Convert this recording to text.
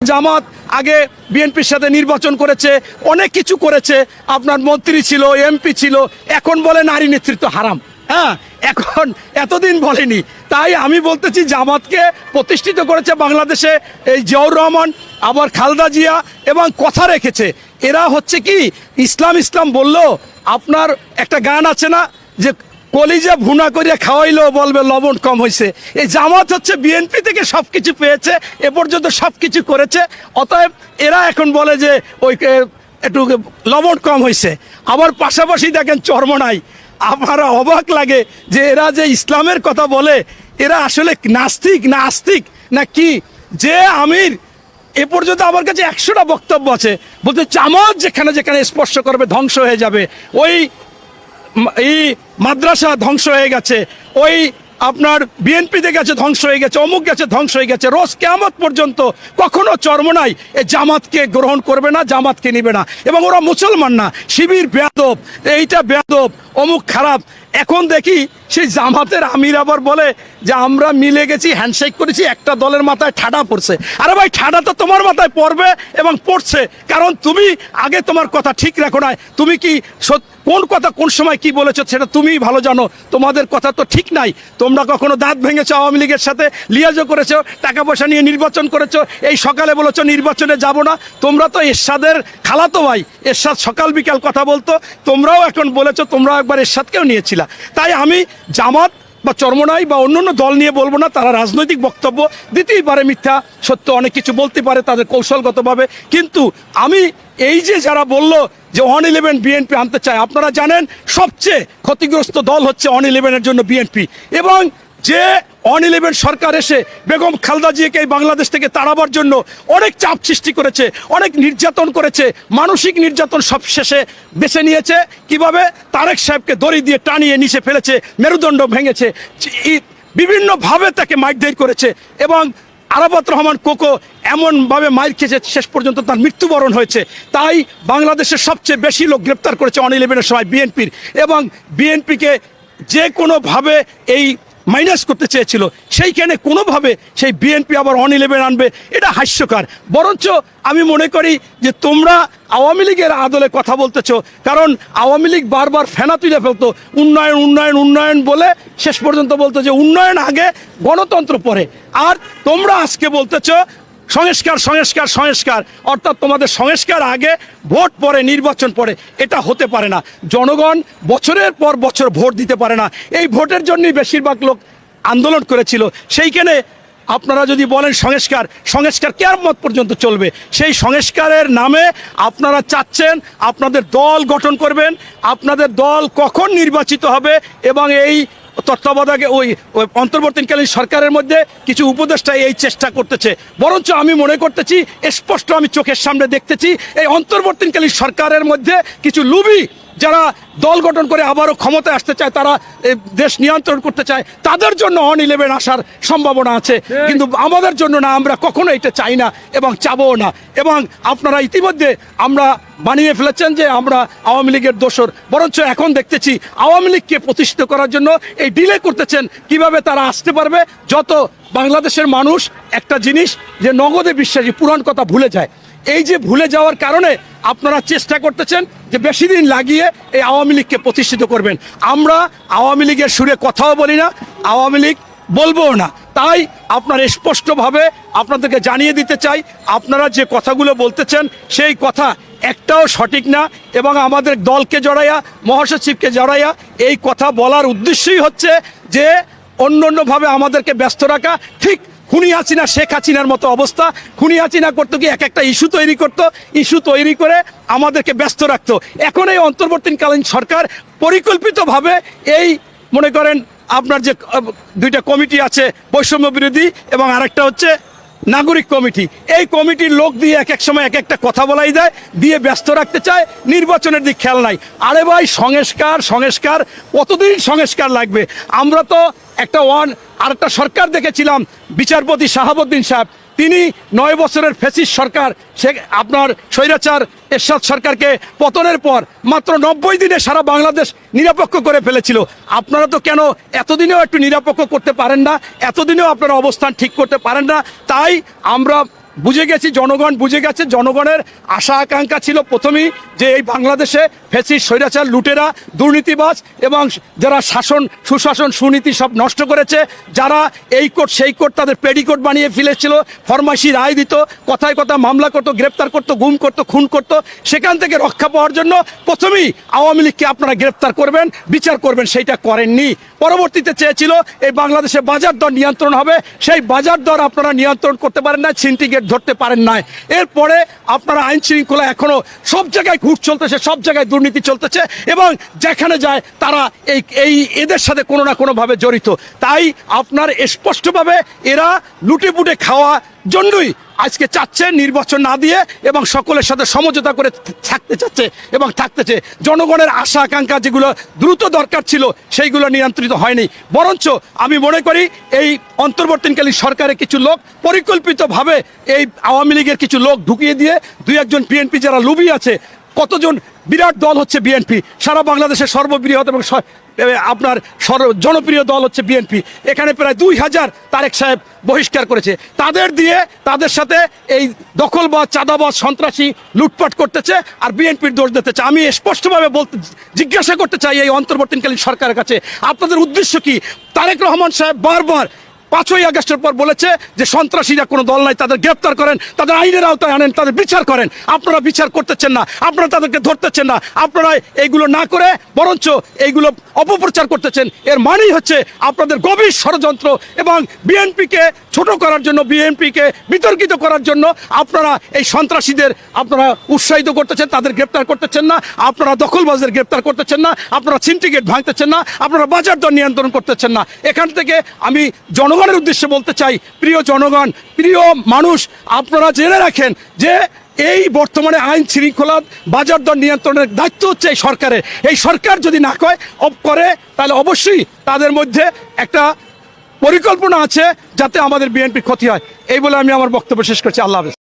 জামাত আগে বিএনপির সাথে নির্বাচন করেছে, অনেক কিছু করেছে, আপনার মন্ত্রী ছিল, এমপি ছিল, এখন বলে নারী নেতৃত্ব হারাম। হ্যাঁ, এখন এতদিন বলেনি। তাই আমি বলতেছি জামাতকে প্রতিষ্ঠিত করেছে বাংলাদেশে এই জিয়াউর রহমান, আবার খালেদা জিয়া, এবং কথা রেখেছে। এরা হচ্ছে কি ইসলাম ইসলাম বললো, আপনার একটা গান আছে না যে কলিজা ভুনা করিয়া খাওয়াইলো বলবে লবণ কম হয়েছে। এই জামাত হচ্ছে বিএনপি থেকে সব কিছু পেয়েছে, এ পর্যন্ত সব কিছু করেছে, অতএব এরা এখন বলে যে ওই একটু লবণ কম হয়েছে। আবার পাশাপাশি দেখেন চরমনাই, আমার অবাক লাগে যে এরা যে ইসলামের কথা বলে, এরা আসলে নাস্তিক না আস্তিক না কি? যে আমির এ পর্যন্ত আমার কাছে 100টা বক্তব্য আছে, বলতে জামাত যেখানে যেখানে স্পর্শ করবে ধ্বংস হয়ে যাবে, ওই এই মাদ্রাসা ধ্বংস হয়ে গেছে, ওই আপনার বিএনপিতে গেছে ধ্বংস হয়ে গেছে, অমুক গেছে ধ্বংস হয়ে গেছে। রোজ কিয়ামত পর্যন্ত কখনো চরমনাই এই জামাতকে গ্রহণ করবে না, জামাতকে নিবে না। এবং ওরা মুসলমান না, শিবির বেয়াদব, এইটা বেয়াদব, অমুক খারাপ। এখন দেখি সেই জামাতের আমির আবার বলে যে আমরা মিলে গেছি, হ্যান্ডশেক করেছি, একটা দলের মাথায় ঠাডা পড়ছে। আরে ভাই, ঠাডা তো তোমার মাথায় পড়বে এবং পড়ছে, কারণ তুমি আগে তোমার কথা ঠিক রাখো নাই। তুমি কি কোন কথা কোন সময় কি বলেছো সেটা তুমিই ভালো জানো। তোমাদের কথা তো ঠিক নাই। তোমরা কখনো দাঁত ভেঙেছো, আওয়ামী লীগের সাথে লিয়াজও করেছো, টাকা পয়সা নিয়ে নির্বাচন করেছো, এই সকালে বলেছো নির্বাচনে যাব না। তোমরা তো এরশাদের খালাতো ভাই, এরশাদ সকাল বিকাল কথা বলতো, তোমরাও এখন বলেছো তোমরাও একবার এরশাদকেও নিয়েছিলা। তাই আমি জামাত বা চরমনাই বা অন্যান্য দল নিয়ে বলবো না, তারা রাজনৈতিক বক্তব্য দিতেই পারে, মিথ্যা সত্য অনেক কিছু বলতে পারে তাদের কৌশলগতভাবে। কিন্তু আমি এই যে যারা বলল যে 111 বিএনপি আনতে চায়, আপনারা জানেন সবচেয়ে ক্ষতিগ্রস্ত দল হচ্ছে 111-এর জন্য বিএনপি। এবং যে 111 সরকার এসে বেগম খালেদা জিয়াকে বাংলাদেশ থেকে তাড়াবার জন্য অনেক চাপ সৃষ্টি করেছে, অনেক নির্যাতন করেছে, মানসিক নির্যাতন সব শেষে বেছে নিয়েছে কিভাবে? তারেক সাহেবকে দড়ি দিয়ে টানিয়ে নিচে ফেলেছে, মেরুদণ্ড ভেঙেছে, বিভিন্নভাবে তাকে মাইরধর করেছে। এবং আরাফাত রহমান কোকো এমনভাবে মাইর খেয়েছে শেষ পর্যন্ত তার মৃত্যুবরণ হয়েছে। তাই বাংলাদেশের সবচেয়ে বেশি লোক গ্রেপ্তার করেছে 111-এর সময় বিএনপির। এবং বিএনপিকে যে কোনোভাবে এই মাইনাস করতে চেয়েছিল, সেইখানে কোনোভাবে সেই বিএনপি আবার 111 আনবে, এটা হাস্যকর। বরঞ্চ আমি মনে করি যে তোমরা আওয়ামী লীগের আদলে কথা বলতেছো, কারণ আওয়ামী লীগ বারবার ফেনা তুলে ফেলতো, উন্নয়ন উন্নয়ন উন্নয়ন বলে শেষ পর্যন্ত বলতো যে উন্নয়ন আগে, গণতন্ত্র পরে। আর তোমরা আজকে বলতেছো সংস্কার সংস্কার সংস্কার, অর্থাৎ তোমাদের সংস্কার আগে, ভোট পরে, নির্বাচন পরে। এটা হতে পারে না। জনগণ বছরের পর বছর ভোট দিতে পারে না। এই ভোটের জন্যই বেশিরভাগ লোক আন্দোলন করেছিল। সেইখানে আপনারা যদি বলেন সংস্কার, সংস্কার কিয়ামত পর্যন্ত চলবে। সেই সংস্কারের নামে আপনারা চাচ্ছেন আপনাদের দল গঠন করবেন, আপনাদের দল কখন নির্বাচিত হবে, এবং এই তত্ত্বাবধায়ক ওই অন্তর্বর্তীকালীন সরকারের মধ্যে কিছু উপদেষ্টা এই চেষ্টা করতেছে। বরঞ্চ আমি মনে করতেছি, স্পষ্ট আমি চোখের সামনে দেখতেছি, এই অন্তর্বর্তীকালীন সরকারের মধ্যে কিছু লুবি যারা দল গঠন করে আবারও ক্ষমতায় আসতে চায়, তারা দেশ নিয়ন্ত্রণ করতে চায়, তাদের জন্য 111 আসার সম্ভাবনা আছে। কিন্তু আমাদের জন্য না, আমরা কখনো এটা চাই না এবং চাবও না। এবং আপনারা ইতিমধ্যে আমরা বানিয়ে ফেলেছেন যে আমরা আওয়ামী লীগের দোসর। বরঞ্চ এখন দেখতেছি আওয়ামী লীগকে প্রতিষ্ঠিত করার জন্য এই ডিলে করতেছেন, কিভাবে তারা আসতে পারবে। যত বাংলাদেশের মানুষ একটা জিনিস যে নগদে বিশ্বাসী, পুরান কথা ভুলে যায়। এই যে ভুলে যাওয়ার কারণে আপনারা চেষ্টা করতেছেন যে বেশি দিন লাগিয়ে এই আওয়ামী লীগকে প্রতিষ্ঠিত করবেন। আমরা আওয়ামী লীগের সুরে কথাও বলি না, আওয়ামী লীগ বলবও না। তাই আপনারা স্পষ্টভাবে আপনাদেরকে জানিয়ে দিতে চাই, আপনারা যে কথাগুলো বলতেছেন সেই কথা একটাও সঠিক না। এবং আমাদের দলকে জড়াইয়া, মহাসচিবকে জড়াইয়া এই কথা বলার উদ্দেশ্যই হচ্ছে যে অন্যান্যভাবে আমাদেরকে ব্যস্ত রাখা। ঠিক খুনি হাসিনা, শেখ হাসিনার মতো অবস্থা। খুনি হাসিনা করতো কি, এক একটা ইস্যু তৈরি করতো, ইস্যু তৈরি করে আমাদেরকে ব্যস্ত রাখতো। এখন এই অন্তর্বর্তীকালীন সরকার পরিকল্পিতভাবে এই মনে করেন আপনার যে দুইটা কমিটি আছে, বৈষম্য বিরোধী এবং আরেকটা হচ্ছে নাগরিক কমিটি, এই কমিটির লোক দিয়ে এক এক সময় এক একটা কথা বলাই দেয়, দিয়ে ব্যস্ত রাখতে চায়, নির্বাচনের দিক খেয়াল নাই। আরে ভাই, সংস্কার সংস্কার কতদিন সংস্কার লাগবে? আমরা তো আরেকটা সরকার দেখেছিলাম, বিচারপতি শাহাবুদ্দিন সাহেব, তিনি 9 বছরের ফ্যাসিস্ট সরকার, সে আপনার স্বৈরাচার এরশাদ সরকারকে পতনের পর মাত্র 90 দিনে সারা বাংলাদেশ নিরপেক্ষ করে ফেলেছিল। আপনারা তো কেন এতদিনেও একটু নিরপেক্ষ করতে পারেন না? এতদিনেও আপনারা অবস্থান ঠিক করতে পারেন না? তাই আমরা বুঝে গেছি, জনগণ বুঝে গেছে। জনগণের আশা আকাঙ্ক্ষা ছিল প্রথমেই যে এই বাংলাদেশে ফ্যাসিস্ট, স্বৈরাচার, লুটেরা, দুর্নীতিবাজ এবং যারা শাসন, সুশাসন, সুনীতি সব নষ্ট করেছে, যারা এই কোর্ট সেই কোর্ট তাদের পেডিকোট বানিয়ে ফেলেছিল, ফরমাইশি রায় দিত, কথায় কথা মামলা করতো, গ্রেপ্তার করতো, গুম করতো, খুন করতো, সেখান থেকে রক্ষা পাওয়ার জন্য প্রথমেই আওয়ামী লীগকে আপনারা গ্রেপ্তার করবেন, বিচার করবেন, সেইটা করেননি। পরবর্তীতে চেয়েছিল এই বাংলাদেশে বাজার দর নিয়ন্ত্রণ হবে, সেই বাজার দর আপনারা নিয়ন্ত্রণ করতে পারেন না, সিন্ডিকেট ধরতে পারেন না। এরপরে আপনারা আইন শৃঙ্খলা এখনো সব জায়গায় ঘুষ চলতেছে, সব জায়গায় দুর্নীতি চলতেছে এবং যেখানে যায় তারা এই এদের সাথে কোনো না কোনোভাবে জড়িত। তাই আপনার স্পষ্টভাবে এরা লুটে পুটে খাওয়া জন্যই আজকে চাচ্ছে নির্বাচন না দিয়ে এবং সকলের সাথে সমঝোতা করে থাকতে চাচ্ছে এবং থাকতেছে। জনগণের আশা আকাঙ্ক্ষা যেগুলো দ্রুত দরকার ছিল সেইগুলো নিয়ন্ত্রিত হয়নি, বরঞ্চ আমি মনে করি এই অন্তর্বর্তীকালীন সরকারের কিছু লোক পরিকল্পিতভাবে এই আওয়ামী লীগের কিছু লোক ঢুকিয়ে দিয়ে দুই একজন বিএনপি যারা লুবি আছে, কতজন বিরাট দল হচ্ছে বিএনপি, সারা বাংলাদেশের সর্ববৃহৎ এবং আপনার জনপ্রিয় দল হচ্ছে বিএনপি। এখানে প্রায় 2000 তারেক সাহেব বহিষ্কার করেছে, তাদের দিয়ে তাদের সাথে এই দখলবাজ, চাঁদাবাজ, সন্ত্রাসী লুটপাট করতেছে আর বিএনপির দোষ দিতেছে। আমি স্পষ্টভাবে জিজ্ঞাসা করতে চাই এই অন্তর্বর্তীকালীন সরকারের কাছে, আপনাদের উদ্দেশ্য কি? তারেক রহমান সাহেব বারবার 5ই আগস্টের পর বলেছে যে সন্ত্রাসীরা কোনো দল নাই, তাদের গ্রেপ্তার করেন, তাদের আইনের আওতায় আনেন, তাদের বিচার করেন। আপনারা বিচার করতেছেন না, আপনারা তাদেরকে ধরতেছেন না, আপনারা এইগুলো না করে বরঞ্চ এইগুলো অপপ্রচার করতেছেন। এর মানেই হচ্ছে আপনাদের গভীর ষড়যন্ত্র এবং বিএনপিকে ছোট করার জন্য, বিএনপিকে বিতর্কিত করার জন্য আপনারা এই সন্ত্রাসীদের আপনারা উৎসাহিত করতেছেন, তাদের গ্রেপ্তার করতেছেন না, আপনারা দখলবাজদের গ্রেপ্তার করতেছেন না, আপনারা সিন্ডিকেট ভাঙতেছেন না, আপনারা বাজার দর নিয়ন্ত্রণ করতেছেন না। এখান থেকে আমি জনগণের উদ্দেশ্যে বলতে চাই, প্রিয় জনগণ, প্রিয় মানুষ, আপনারা জেনে রাখেন যে এই বর্তমানে আইন শৃঙ্খলা, বাজার দর নিয়ন্ত্রণের দায়িত্ব হচ্ছে এই সরকারের। এই সরকার যদি না করে তাহলে অবশ্যই তাদের মধ্যে একটা পরিকল্পনা আছে যাতে আমাদের বিএনপির ক্ষতি হয়। এই বলে আমি আমার বক্তব্য শেষ করছি। আল্লাহ হাফেজ।